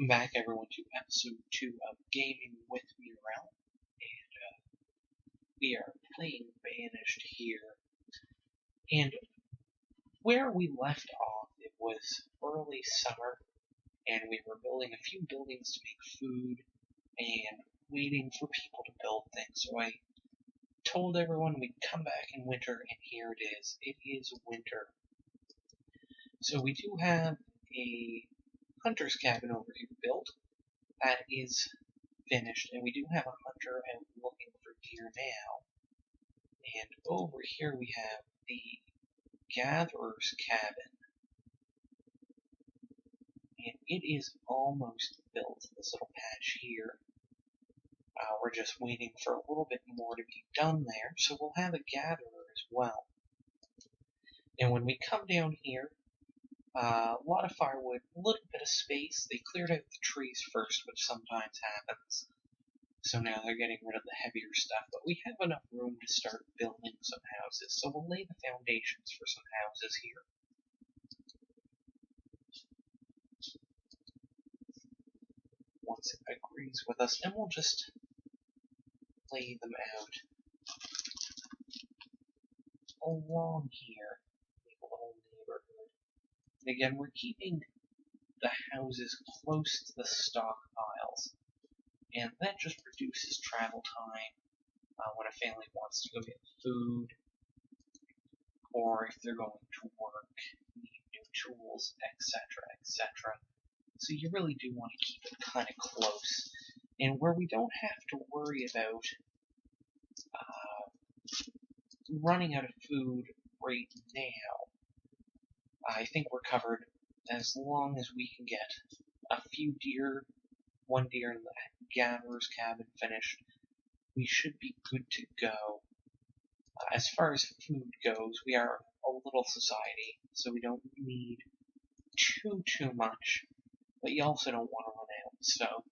Welcome back, everyone, to episode 2 of Gaming with Murel, and we are playing Banished here. And where we left off, it was early summer, and we were building a few buildings to make food, and waiting for people to build things. So I told everyone we'd come back in winter, and here it is. It is winter. So we do have a hunter's cabin over here built. That is finished, and we do have a hunter out looking for deer now. And over here we have the gatherer's cabin, and it is almost built, this little patch here. We're just waiting for a little bit more to be done there, so we'll have a gatherer as well. And when we come down here, a lot of firewood, a little bit of space. They cleared out the trees first, which sometimes happens. So now they're getting rid of the heavier stuff. But we have enough room to start building some houses. So we'll lay the foundations for some houses here. Once it agrees with us, and we'll just lay them out along here. Make a little neighborhood. And again, we're keeping the houses close to the stockpiles, and that just reduces travel time when a family wants to go get food, or if they're going to work, need new tools, etc., etc. So you really do want to keep it kind of close, and where we don't have to worry about running out of food right now. I think we're covered as long as we can get a few deer, one deer in the gatherer's cabin finished. We should be good to go. As far as food goes, we are a little society, so we don't need too much, but you also don't want to run out. So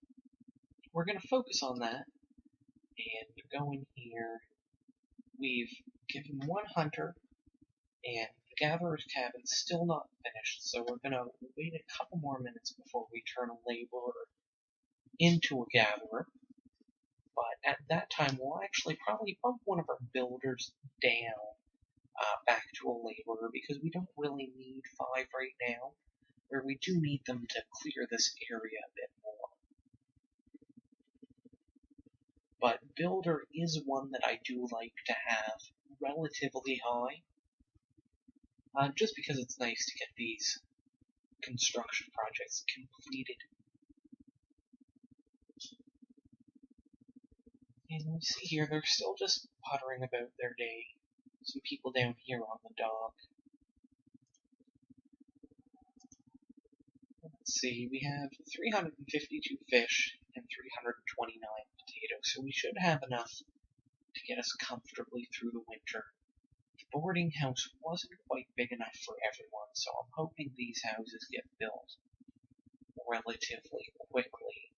we're going to focus on that, and go in here. We've given one hunter, and the gatherer's cabin's still not finished, so we're going to wait a couple more minutes before we turn a laborer into a gatherer. But at that time, we'll actually probably bump one of our builders down back to a laborer, because we don't really need 5 right now, where we do need them to clear this area a bit more. But builder is one that I do like to have relatively high, just because it's nice to get these construction projects completed. And we see here they're still just puttering about their day. Some people down here on the dock. Let's see, we have 352 fish and 329 potatoes, so we should have enough to get us comfortably through the winter. The boarding house wasn't quite big enough for everyone, so I'm hoping these houses get built relatively quickly.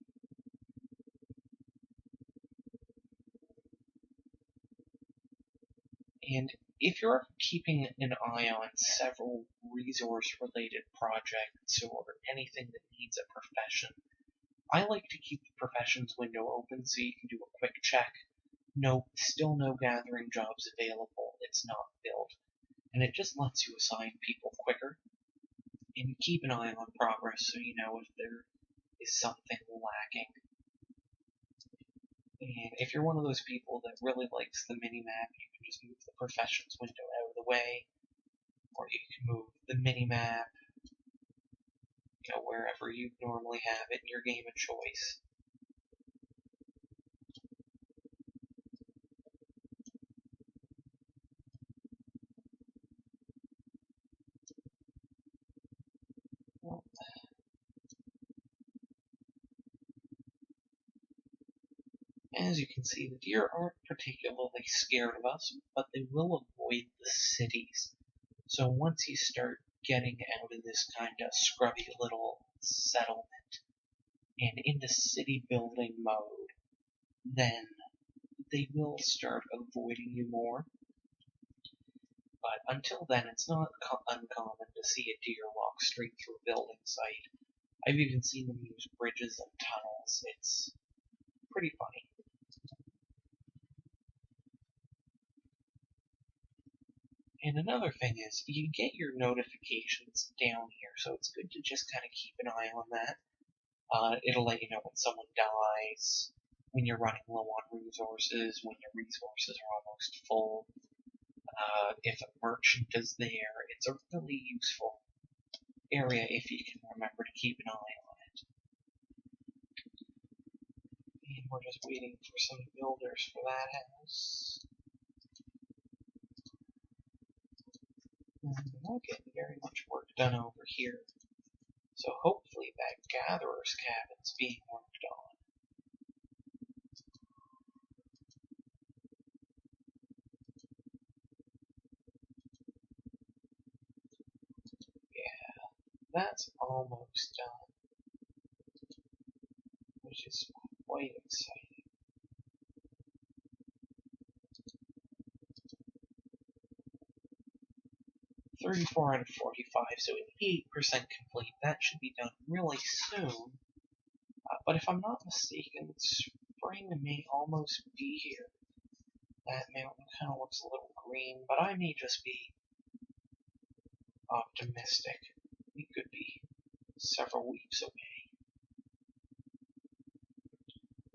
And if you're keeping an eye on several resource-related projects or anything that needs a profession, I like to keep the professions window open so you can do a quick check. No, still no gathering jobs available, it's not built. And it just lets you assign people quicker. And keep an eye on progress so you know if there is something lacking. And if you're one of those people that really likes the mini-map, you can just move the professions window out of the way, or you can move the mini-map, wherever you normally have it in your game of choice. Well, as you can see, the deer aren't particularly scared of us, but they will avoid the cities. So once you start getting out of this kind of scrubby little settlement and into city building mode, then they will start avoiding you more. But until then, it's not uncommon to see a deer walk straight through a building site I've even seen them use bridges and tunnels. It's pretty funny. And another thing is, you get your notifications down here, so it's good to just kind of keep an eye on that. It'll let you know when someone dies, when you're running low on resources, when your resources are almost full. If a merchant is there, it's a really useful area if you can remember to keep an eye on it. And we're just waiting for some builders for that house. And we're not getting very much work done over here. So hopefully that gatherer's cabin's being worked on. Yeah, that's almost done, which is quite exciting. 34 out of 45, so 8% complete. That should be done really soon. But if I'm not mistaken, spring may almost be here. That mountain kind of looks a little green, but I may just be optimistic. We could be several weeks away.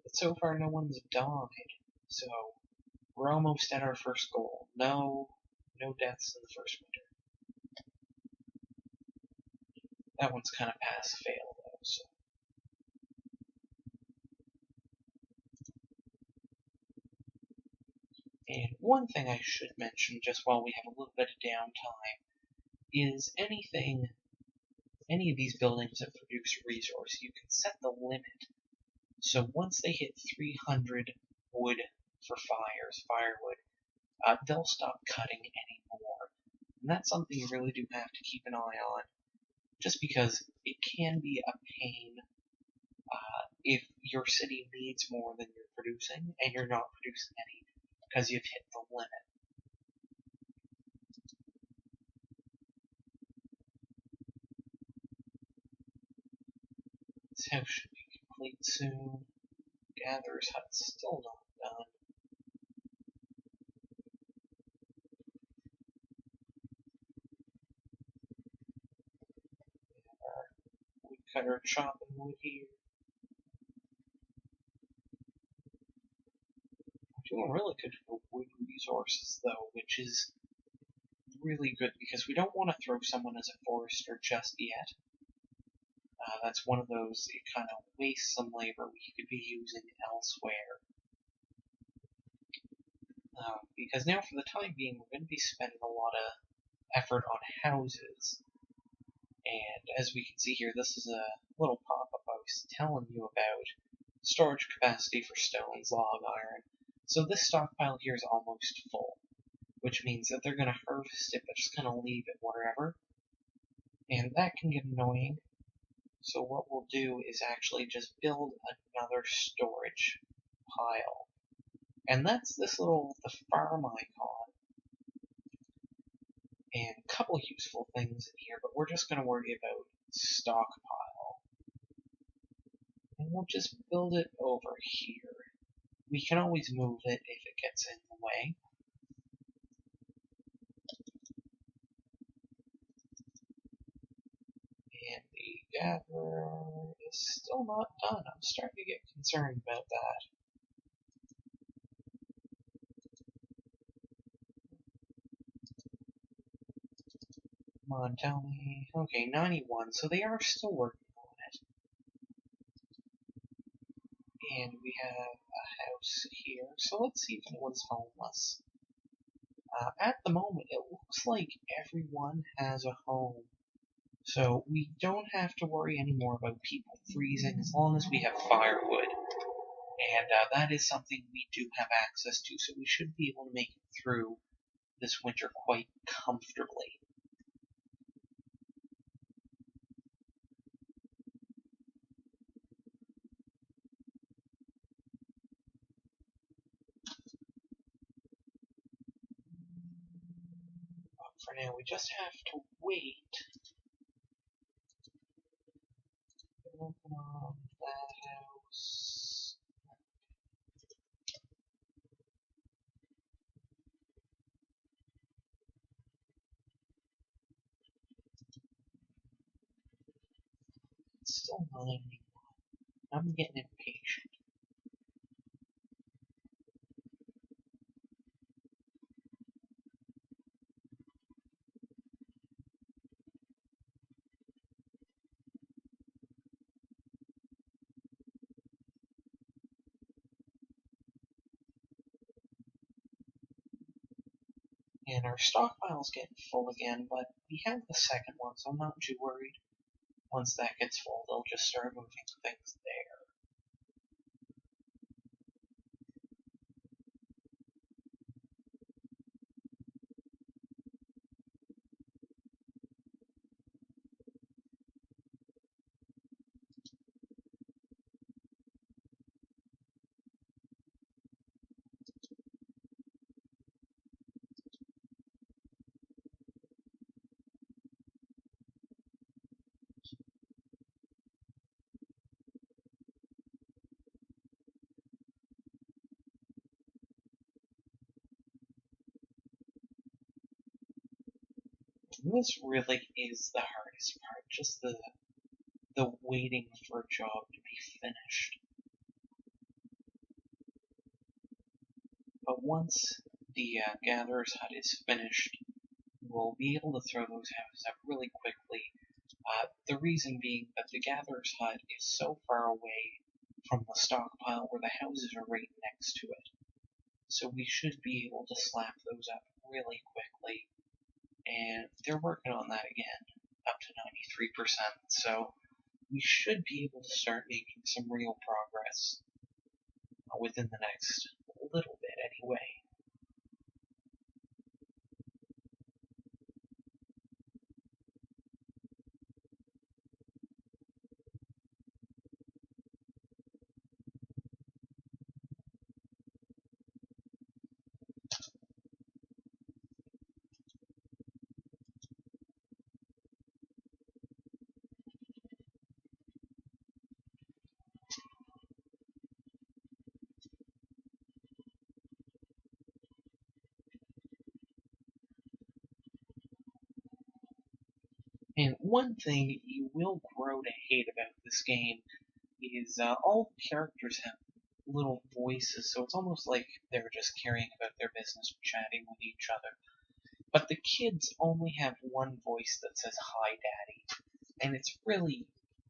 But so far, no one's died, so we're almost at our first goal. No deaths in the first winter. That one's kind of pass-fail, though, so. And one thing I should mention, just while we have a little bit of downtime, is any of these buildings that produce a resource, you can set the limit. So once they hit 300 wood for firewood, they'll stop cutting anymore. And that's something you really do have to keep an eye on, just because it can be a pain if your city needs more than you're producing, and you're not producing any because you've hit the limit. This house should be complete soon. Gatherer's hut's still not done. We have our woodcutter chopping wood here. We're doing really good for wood resources, though, which is really good because we don't want to throw someone as a forester just yet. That's one of those, it kind of wastes some labor we could be using elsewhere. Because now, for the time being, we're going to be spending a lot of effort on houses. And as we can see here, this is a little pop-up I was telling you about. Storage capacity for stones, log, iron. So this stockpile here is almost full, which means that they're going to harvest it, but just kind of leave it wherever. And that can get annoying. So what we'll do is actually just build another storage pile. And that's this little, the farm icon. And a couple useful things in here, but we're just going to worry about stockpile. And we'll just build it over here. We can always move it if it gets in the way. And the gatherer is still not done. I'm starting to get concerned about that. Come on, tell me. Okay, 91, so they are still working on it. And we have a house here, so let's see if anyone's homeless. At the moment, it looks like everyone has a home. So we don't have to worry anymore about people freezing as long as we have firewood. And that is something we do have access to, so we should be able to make it through this winter quite comfortably. But for now, we just have to wait still 9. I'm getting impatient. And our stockpile's getting full again, but we have the second one, so I'm not too worried. Once that gets full, they'll just start moving things there. This really is the hardest part, just the waiting for a job to be finished. But once the gatherer's hut is finished, we'll be able to throw those houses up really quickly. The reason being that the gatherer's hut is so far away from the stockpile where the houses are right next to it. So we should be able to slap those up really quickly. And they're working on that again, up to 93%. So we should be able to start making some real progress within the next little bit anyway. And one thing you will grow to hate about this game is all the characters have little voices, so it's almost like they're just carrying about their business, chatting with each other. But the kids only have one voice that says, "Hi, Daddy," and it's really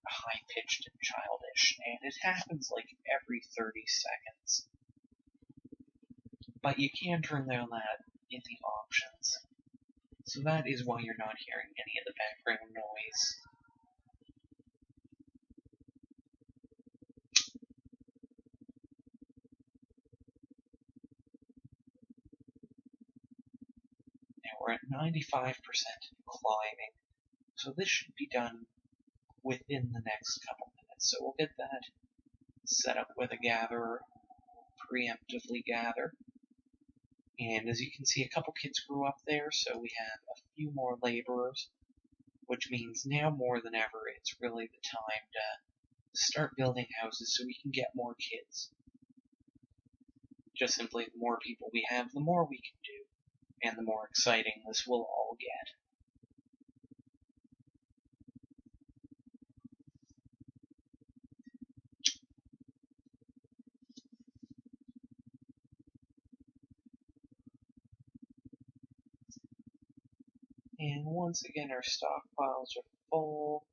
high-pitched and childish, and it happens like every 30 seconds. But you can turn down that in the options. So that is why you're not hearing any of the background noise. Now we're at 95% climbing, so this should be done within the next couple minutes. So we'll get that set up with a gatherer, preemptively gather. And as you can see, a couple kids grew up there, so we have a few more laborers, which means now more than ever it's really the time to start building houses so we can get more kids. Just simply, the more people we have, the more we can do, and the more exciting this will all get. And once again, our stockpiles are full.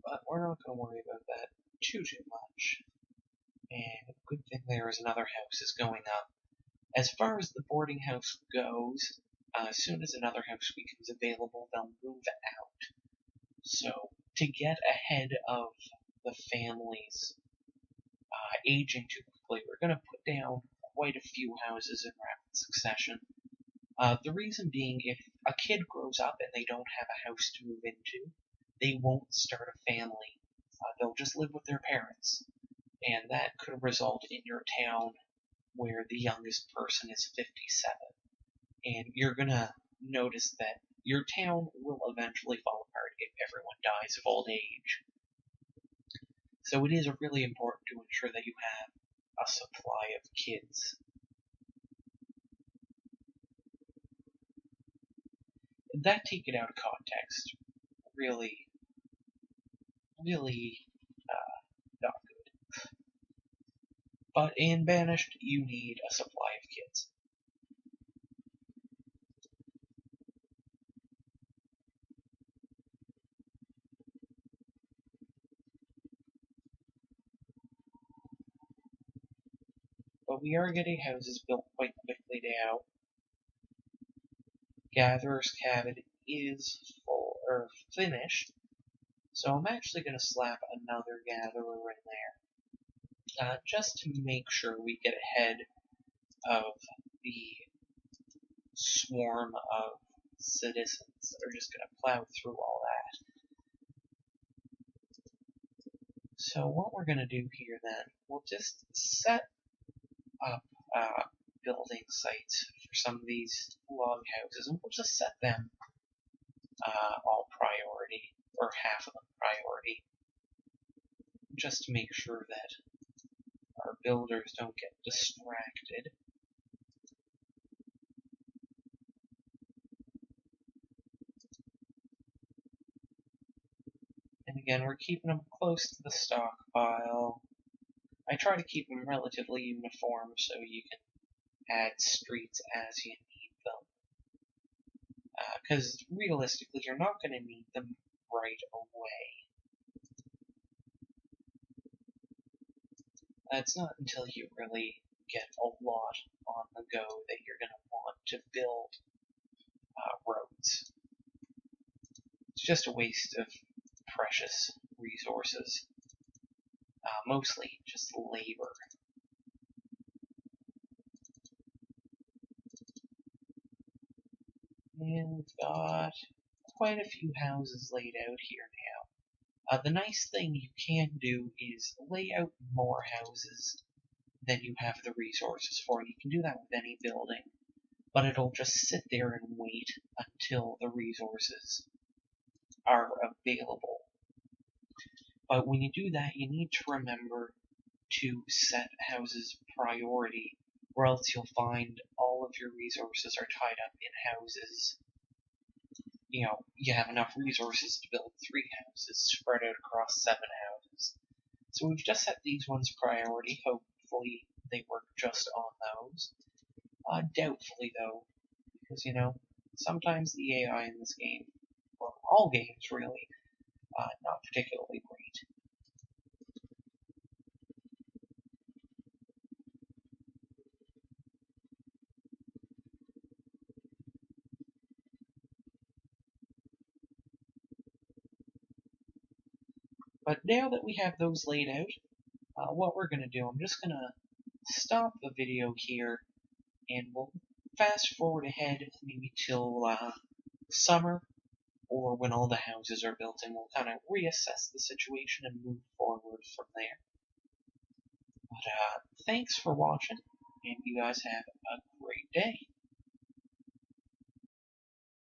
But we're not going to worry about that too much. And a good thing there is another house is going up. As far as the boarding house goes, as soon as another house becomes available, they'll move out. So to get ahead of the families aging too quickly, we're going to put down quite a few houses in rapid succession. The reason being, if a kid grows up and they don't have a house to move into, they won't start a family. They'll just live with their parents. And that could result in your town where the youngest person is 57. And you're going to notice that your town will eventually fall apart if everyone dies of old age. So it is really important to ensure that you have a supply of kids. that taken out of context, really, really not good. But in Banished, you need a supply of kids. But we are getting houses built quite quickly now. Gatherer's cabin is full or finished, so I'm actually going to slap another gatherer in there, just to make sure we get ahead of the swarm of citizens that are just going to plow through all that. So what we're going to do here then, we'll just set up building sites for some of these log houses, and we'll just set them all priority, or half of them priority, just to make sure that our builders don't get distracted. And again, we're keeping them close to the stockpile. I try to keep them relatively uniform so you can add streets as you need them. Because realistically, you're not going to need them right away. It's not until you really get a lot on the go that you're going to want to build roads. It's just a waste of precious resources. Mostly just labor. And we've got quite a few houses laid out here now. The nice thing you can do is lay out more houses than you have the resources for. You can do that with any building, but it'll just sit there and wait until the resources are available. But when you do that, you need to remember to set houses priority, or else you'll find all of your resources are tied up in houses. You know, you have enough resources to build 3 houses spread out across 7 houses. So we've just set these ones priority. Hopefully they work just on those. Doubtfully though, because sometimes the AI in this game, or all games really, not particularly great. But now that we have those laid out, what we're going to do, I'm just going to stop the video here, and we'll fast forward ahead maybe till summer, or when all the houses are built, and we'll kind of reassess the situation and move forward from there. But thanks for watching, and you guys have a great day.